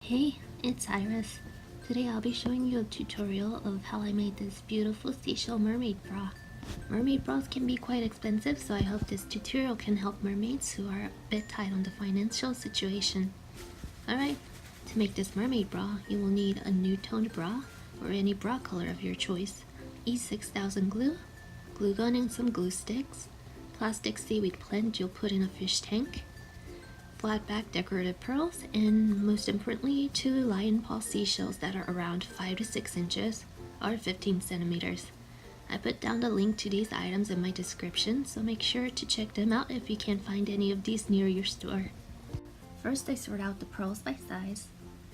Hey, it's Iris. Today I'll be showing you a tutorial of how I made this beautiful seashell mermaid bra. Mermaid bras can be quite expensive, so I hope this tutorial can help mermaids who are a bit tight on the financial situation. Alright, to make this mermaid bra, you will need a nude toned bra or any bra color of your choice, E6000 glue, glue gun and some glue sticks, plastic seaweed blend you'll put in a fish tank, flat back decorative pearls, and most importantly, 2 lion paw seashells that are around 5 to 6 inches or 15 centimeters. I put down the link to these items in my description, so make sure to check them out if you can't find any of these near your store. First, I sort out the pearls by size.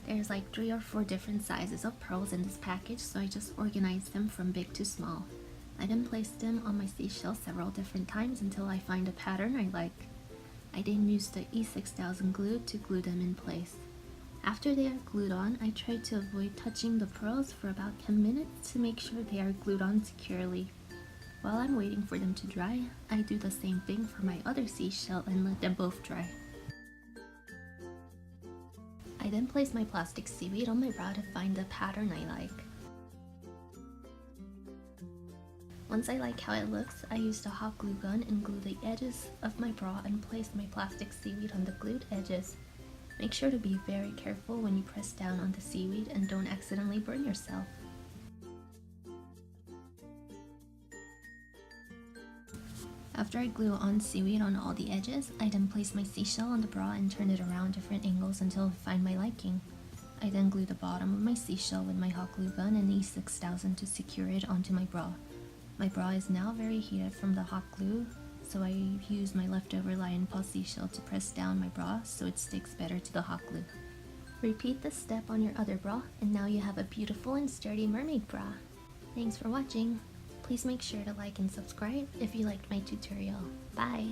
There's like 3 or 4 different sizes of pearls in this package, so I just organized them from big to small. I then placed them on my seashells several different times until I find a pattern I like. I then used the E6000 glue to glue them in place. After they are glued on, I try to avoid touching the pearls for about 10 minutes to make sure they are glued on securely. While I'm waiting for them to dry, I do the same thing for my other seashell and let them both dry. I then place my plastic seaweed on my bra to find the pattern I like. Once I like how it looks, I used a hot glue gun and glue the edges of my bra and place my plastic seaweed on the glued edges. Make sure to be very careful when you press down on the seaweed and don't accidentally burn yourself. After I glue on seaweed on all the edges, I then place my seashell on the bra and turn it around different angles until I find my liking. I then glue the bottom of my seashell with my hot glue gun and E6000 to secure it onto my bra. My bra is now very heated from the hot glue, so I use my leftover lion paw seashell to press down my bra so it sticks better to the hot glue. Repeat this step on your other bra, and now you have a beautiful and sturdy mermaid bra. Thanks for watching. Please make sure to like and subscribe if you liked my tutorial. Bye!